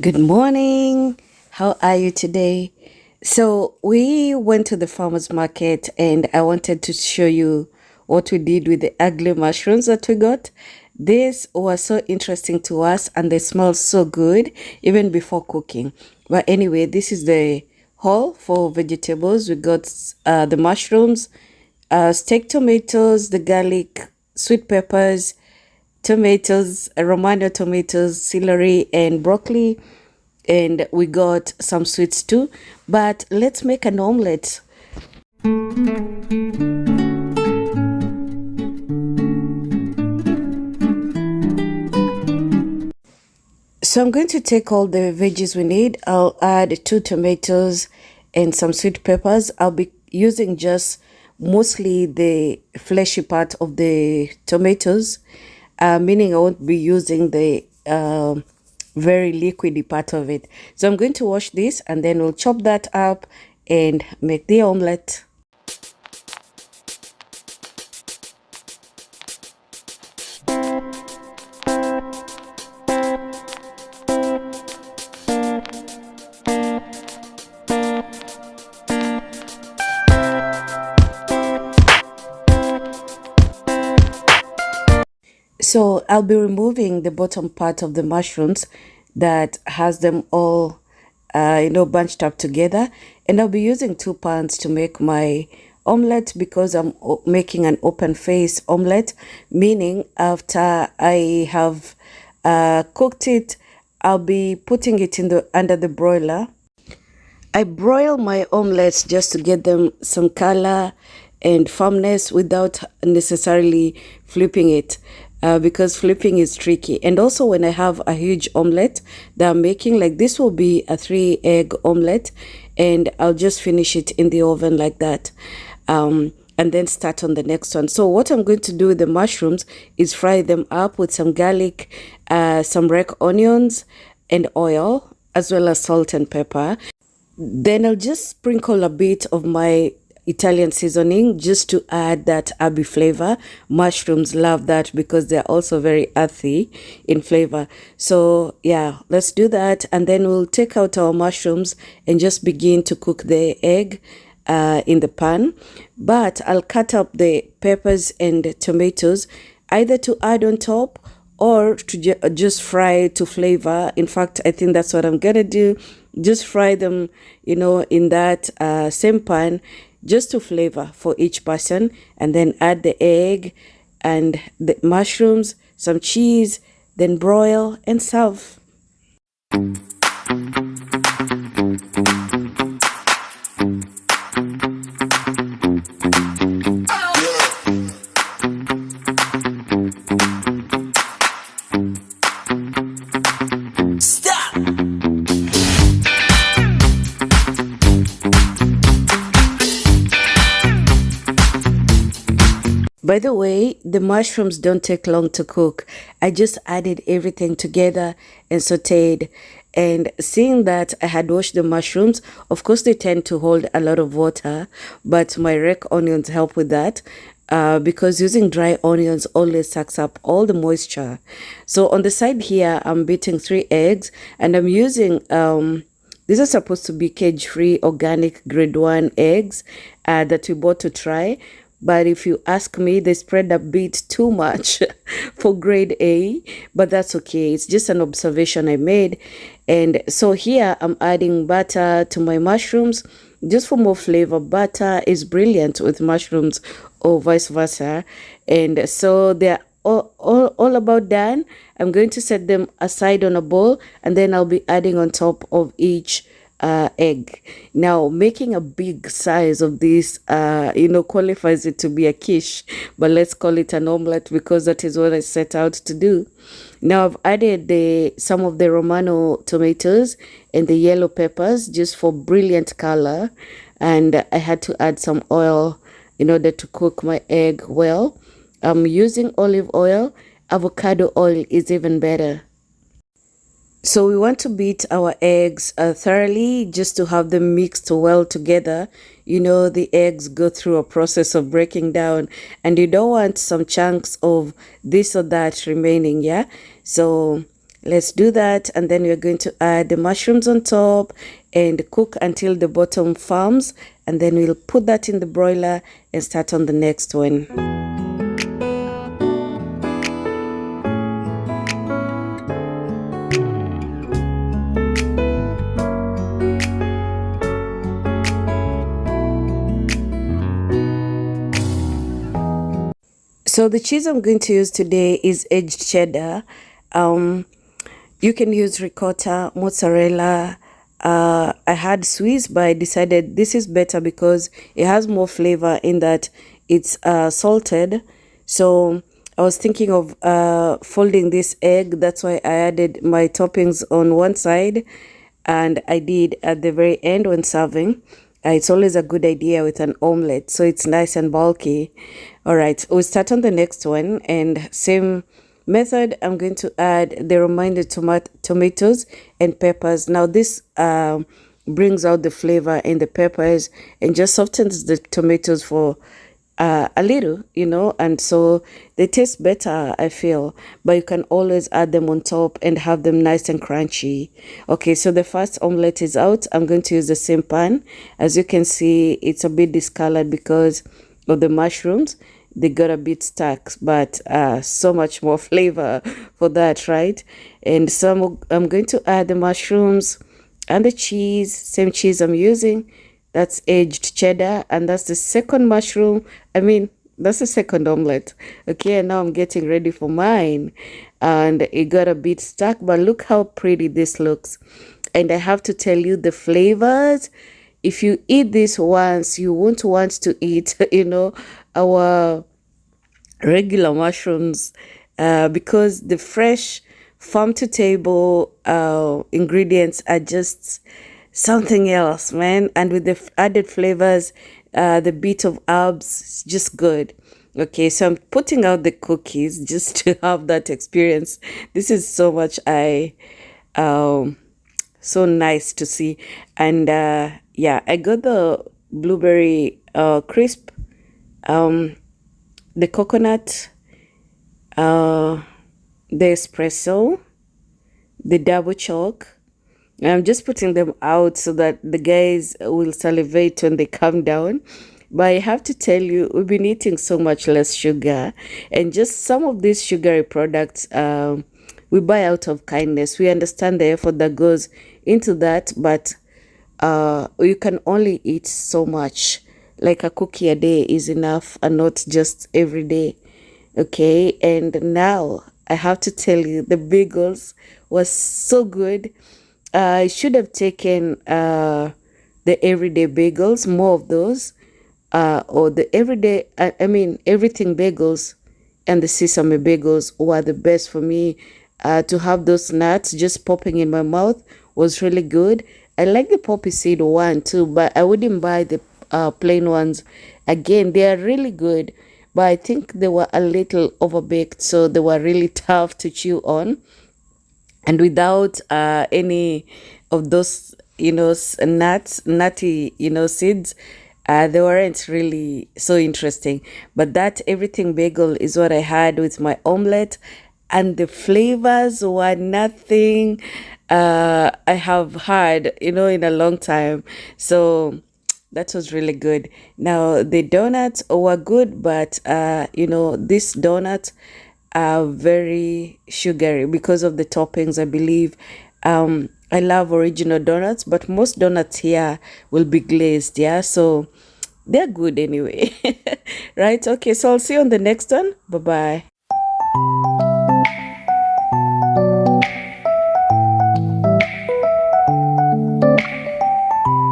Good morning. How are you today? So, we went to the farmer's market and I wanted to show you what we did with the ugly mushrooms that we got. This was so interesting to us and they smell so good even before cooking. But anyway, this is the haul for vegetables. We got the mushrooms, steak tomatoes, the garlic, sweet peppers, tomatoes, Romano tomatoes, celery, and broccoli. And we got some sweets too. But let's make an omelette. So I'm going to take all the veggies we need. I'll add 2 tomatoes and some sweet peppers. I'll be using just mostly the fleshy part of the tomatoes, meaning I won't be using the very liquidy part of it. So I'm going to wash this and then we'll chop that up and make the omelette. So I'll be removing the bottom part of the mushrooms that has them all, bunched up together. And I'll be using 2 pans to make my omelette because I'm making an open face omelette, meaning after I have cooked it, I'll be putting it under the broiler. I broil my omelettes just to get them some color and firmness without necessarily flipping it. Because flipping is tricky. And also when I have a huge omelette that I'm making, like this will be a 3-egg omelette, and I'll just finish it in the oven like that. And then start on the next one. So what I'm going to do with the mushrooms is fry them up with some garlic, some red onions and oil, as well as salt and pepper. Then I'll just sprinkle a bit of my Italian seasoning just to add that herby flavor. Mushrooms love that because they're also very earthy in flavor. So yeah, let's do that. And then we'll take out our mushrooms and just begin to cook the egg in the pan. But I'll cut up the peppers and tomatoes either to add on top or to just fry to flavor. In fact, I think that's what I'm gonna do. Just fry them, in that same pan, just to flavor for each person, and then add the egg and the mushrooms, some cheese, then broil and serve. By the way, the mushrooms don't take long to cook. I just added everything together and sauteed. And seeing that I had washed the mushrooms, of course they tend to hold a lot of water, but my red onions help with that. Because using dry onions always sucks up all the moisture. So on the side here, I'm beating 3 eggs and I'm using, these are supposed to be cage-free organic grade 1 eggs that we bought to try. But if you ask me, they spread a bit too much for grade A, but that's okay. It's just an observation I made. And so here I'm adding butter to my mushrooms just for more flavor. Butter is brilliant with mushrooms or vice versa. And so they're all about done. I'm going to set them aside on a bowl and then I'll be adding on top of each egg. Now making a big size of this qualifies it to be a quiche, but let's call it an omelette because that is what I set out to do. Now I've added some of the Romano tomatoes and the yellow peppers just for brilliant color, and I had to add some oil in order to cook my egg well. I'm using olive oil. Avocado oil is even better. So we want to beat our eggs thoroughly just to have them mixed well together. The eggs go through a process of breaking down and you don't want some chunks of this or that remaining, yeah? So Let's do that, and then we're going to add the mushrooms on top and cook until the bottom firms, and then we'll put that in the broiler and start on the next one. So the cheese I'm going to use today is aged cheddar. You can use ricotta, mozzarella. I had Swiss, but I decided this is better because it has more flavor in that it's salted. So I was thinking of folding this egg. That's why I added my toppings on one side, and I did at the very end when serving. It's always a good idea with an omelet, so it's nice and bulky. All right, we'll start on the next one, and same method. I'm going to add the remaining tomatoes and peppers. Now this brings out the flavor in the peppers and just softens the tomatoes for a little, and so they taste better, I feel, but you can always add them on top and have them nice and crunchy. Okay, so the first omelette is out. I'm going to use the same pan. As you can see, it's a bit discolored because of the mushrooms. They got a bit stuck, but so much more flavor for that, right? And so I'm going to add the mushrooms and the cheese, same cheese I'm using. That's aged cheddar, and that's the second mushroom. That's the second omelette. Okay, and now I'm getting ready for mine. And it got a bit stuck, but look how pretty this looks. And I have to tell you, the flavors, if you eat this once, you won't want to eat, our regular mushrooms, because the fresh farm to table ingredients are just something else, man. And with the added flavors, the bit of herbs, it's just good. Okay, so I'm putting out the cookies just to have that experience. This is so much so nice to see. And yeah, I got the blueberry crisp, the coconut, the espresso, the double chalk. I'm just putting them out so that the guys will salivate when they come down. But I have to tell you, we've been eating so much less sugar, and just some of these sugary products we buy out of kindness. We understand the effort that goes into that, but you can only eat so much. Like a cookie a day is enough, and not just every day. Okay, and now I have to tell you, the bagels was so good. I should have taken the everyday bagels, more of those, or the everyday, everything bagels and the sesame bagels were the best for me. To have those nuts just popping in my mouth was really good. I like the poppy seed one too, but I wouldn't buy the plain ones. Again, they are really good, but I think they were a little overbaked, so they were really tough to chew on. And without any of those, nutty, seeds, they weren't really so interesting. But that everything bagel is what I had with my omelette, and the flavors were nothing I have had, in a long time. So that was really good. Now the donuts were good, but this donut are very sugary because of the toppings, I believe. I love original donuts, but most donuts here will be glazed, yeah, so they're good anyway. Right? Okay, so I'll see you on the next one. Bye bye.